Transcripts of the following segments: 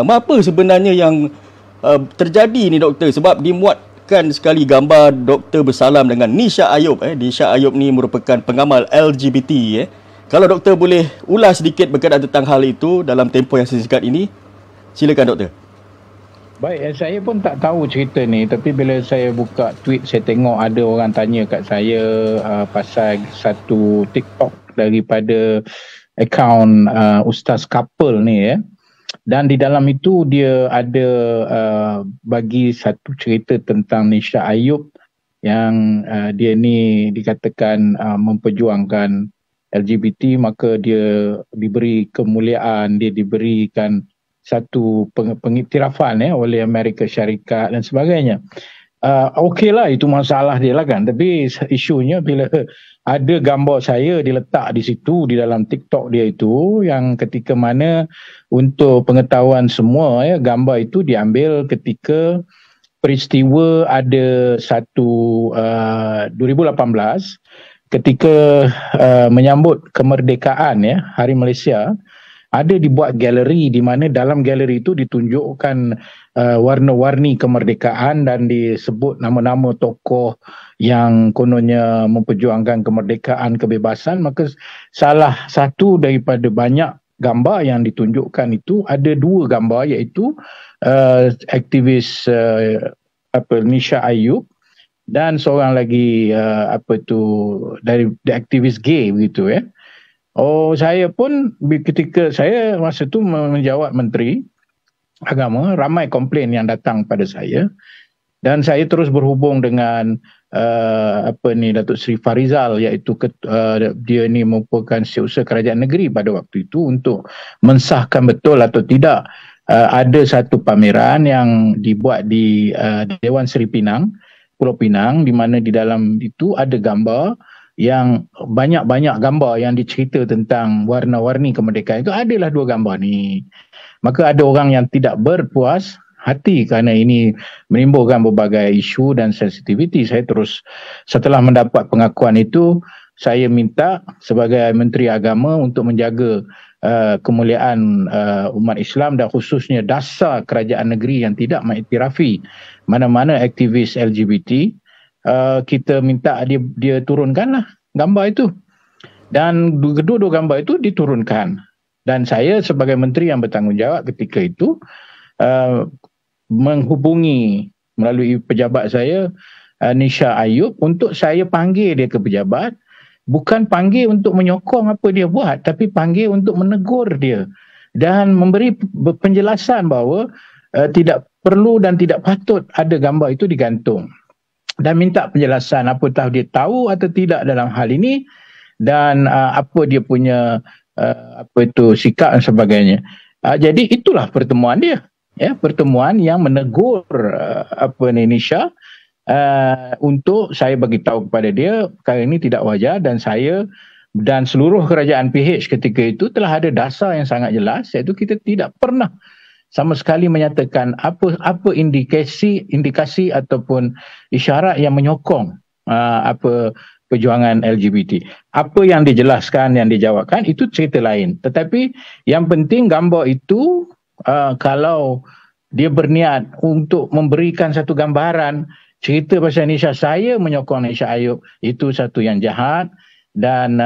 Apa sebenarnya yang terjadi ni doktor? Sebab dimuatkan sekali gambar doktor bersalam dengan Nisha Ayub. Nisha Ayub ni merupakan pengamal LGBT. Kalau doktor boleh ulas sedikit berkaitan tentang hal itu dalam tempoh yang sesingkat ini, silakan doktor. Baik, saya pun tak tahu cerita ni, tapi bila saya buka tweet, saya tengok ada orang tanya kat saya pasal satu TikTok daripada akaun Ustaz Couple ni ya. Dan di dalam itu dia ada bagi satu cerita tentang Nisha Ayub yang dia ni dikatakan memperjuangkan LGBT, maka dia diberi kemuliaan, dia diberikan satu pengiktirafan oleh Amerika Syarikat dan sebagainya. Okeylah, itu masalah dia lah kan. Tapi isunya bila ada gambar saya diletak di situ di dalam TikTok dia itu, yang ketika mana untuk pengetahuan semua gambar itu diambil ketika peristiwa ada satu 2018 ketika menyambut kemerdekaan Hari Malaysia. Ada dibuat galeri di mana dalam galeri itu ditunjukkan warna-warni kemerdekaan dan disebut nama-nama tokoh yang kononnya memperjuangkan kemerdekaan, kebebasan. Maka salah satu daripada banyak gambar yang ditunjukkan itu ada dua gambar, iaitu aktivis Nisha Ayub dan seorang lagi dari aktivis gay begitu ya. Saya pun ketika saya masa tu menjawab Menteri Agama, ramai komplain yang datang pada saya dan saya terus berhubung dengan Datuk Seri Farizal, iaitu dia ni merupakan Setiausaha Kerajaan Negeri pada waktu itu, untuk mensahkan betul atau tidak ada satu pameran yang dibuat di Dewan Seri Pinang, Pulau Pinang, di mana di dalam itu ada gambar yang banyak-banyak gambar yang dicerita tentang warna-warni kemerdekaan. Itu adalah dua gambar ni. Maka ada orang yang tidak berpuas hati kerana ini menimbulkan berbagai isu dan sensitiviti. Saya terus, setelah mendapat pengakuan itu, saya minta sebagai Menteri Agama untuk menjaga kemuliaan umat Islam dan khususnya dasar kerajaan negeri yang tidak mengiktirafi mana-mana aktivis LGBT. Kita minta dia turunkanlah gambar itu, dan kedua-dua gambar itu diturunkan. Dan saya sebagai menteri yang bertanggungjawab ketika itu menghubungi melalui pejabat saya Nisha Ayub untuk saya panggil dia ke pejabat, bukan panggil untuk menyokong apa dia buat, tapi panggil untuk menegur dia dan memberi penjelasan bahawa tidak perlu dan tidak patut ada gambar itu digantung, dan minta penjelasan apakah dia tahu atau tidak dalam hal ini dan apa dia punya sikap dan sebagainya. Jadi itulah pertemuan dia, pertemuan yang menegur Nisha untuk saya bagi tahu kepada dia perkara ini tidak wajar, dan saya dan seluruh kerajaan PH ketika itu telah ada dasar yang sangat jelas, iaitu kita tidak pernah sama sekali menyatakan apa indikasi ataupun isyarat yang menyokong perjuangan LGBT. Apa yang dijelaskan, yang dijawabkan, itu cerita lain. Tetapi yang penting gambar itu kalau dia berniat untuk memberikan satu gambaran cerita pasal Nisha, saya menyokong Nisha Ayub, itu satu yang jahat. Dan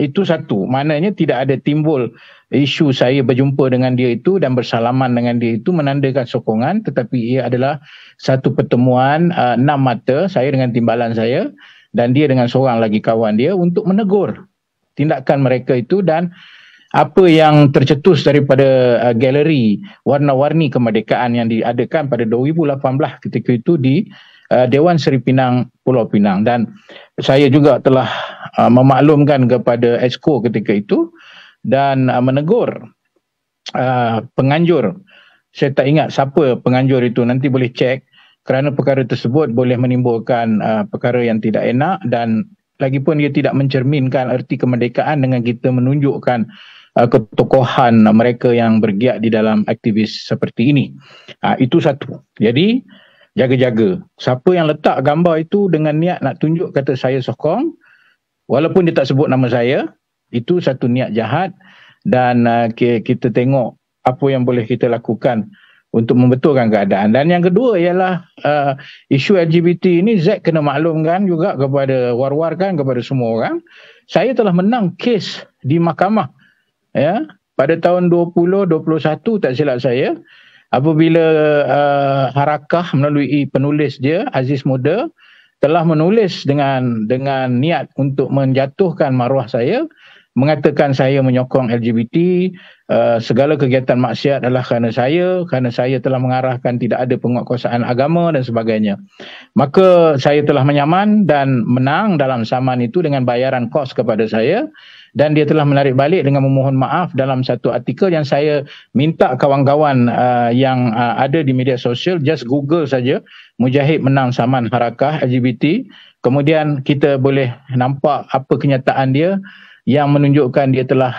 itu satu, maknanya tidak ada timbul isu saya berjumpa dengan dia itu dan bersalaman dengan dia itu menandakan sokongan, tetapi ia adalah satu pertemuan enam mata, saya dengan timbalan saya dan dia dengan seorang lagi kawan dia, untuk menegur tindakan mereka itu dan apa yang tercetus daripada galeri warna-warni kemerdekaan yang diadakan pada 2018 ketika itu di Dewan Seri Pinang, Pulau Pinang. Dan saya juga telah memaklumkan kepada Exco ketika itu dan menegur penganjur. Saya tak ingat siapa penganjur itu, nanti boleh cek, kerana perkara tersebut boleh menimbulkan perkara yang tidak enak dan lagipun dia tidak mencerminkan erti kemerdekaan dengan kita menunjukkan ketokohan mereka yang bergiat di dalam aktivis seperti ini. Itu satu. Jadi jaga-jaga. Siapa yang letak gambar itu dengan niat nak tunjuk kata saya sokong, walaupun dia tak sebut nama saya, itu satu niat jahat. Dan kita tengok apa yang boleh kita lakukan untuk membetulkan keadaan. Dan yang kedua ialah isu LGBT ini, Zack kena maklumkan juga kepada war-warkan kepada semua orang. Saya telah menang kes di mahkamah ya pada tahun 2021 tak silap saya, apabila Harakah melalui penulis dia Aziz Muda telah menulis dengan niat untuk menjatuhkan maruah saya, mengatakan saya menyokong LGBT, segala kegiatan maksiat adalah kerana saya telah mengarahkan tidak ada penguatkuasaan agama dan sebagainya. Maka saya telah menyaman dan menang dalam saman itu dengan bayaran kos kepada saya, dan dia telah menarik balik dengan memohon maaf dalam satu artikel yang saya minta kawan-kawan yang ada di media sosial just Google saja Mujahid menang saman Harakah LGBT, kemudian kita boleh nampak apa kenyataan dia yang menunjukkan dia telah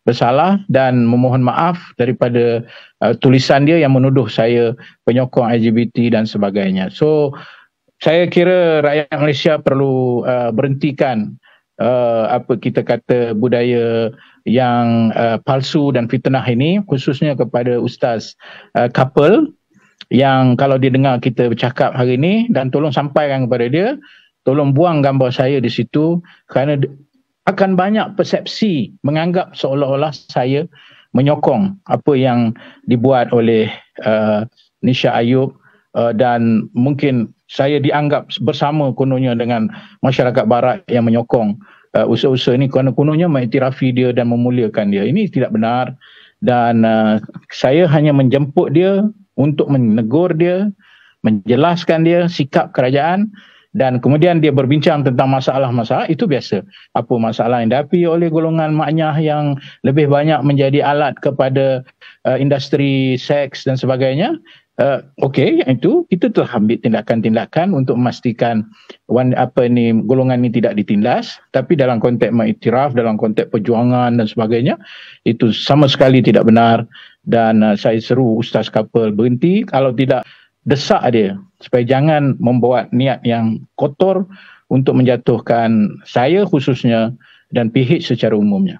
bersalah dan memohon maaf daripada tulisan dia yang menuduh saya penyokong LGBT dan sebagainya. So saya kira rakyat Malaysia perlu berhentikan apa kita kata budaya yang palsu dan fitnah ini, khususnya kepada Ustaz Couple, yang kalau dia dengar kita bercakap hari ini, dan tolong sampaikan kepada dia, tolong buang gambar saya di situ, kerana akan banyak persepsi menganggap seolah-olah saya menyokong apa yang dibuat oleh Nisha Ayub, dan mungkin saya dianggap bersama kononnya dengan masyarakat barat yang menyokong usaha-usaha ini kerana kononnya mengiktirafi dia dan memuliakan dia. Ini tidak benar, dan saya hanya menjemput dia untuk menegur dia, menjelaskan dia sikap kerajaan, dan kemudian dia berbincang tentang masalah-masalah itu biasa. Apa masalah yang dihadapi oleh golongan maknyah yang lebih banyak menjadi alat kepada industri seks dan sebagainya. Okey, itu kita telah ambil tindakan-tindakan untuk memastikan golongan ini tidak ditindas, tapi dalam konteks mengiktiraf, dalam konteks perjuangan dan sebagainya, itu sama sekali tidak benar. Dan saya seru Ustaz Couple berhenti, kalau tidak desak dia supaya jangan membuat niat yang kotor untuk menjatuhkan saya khususnya dan PH secara umumnya.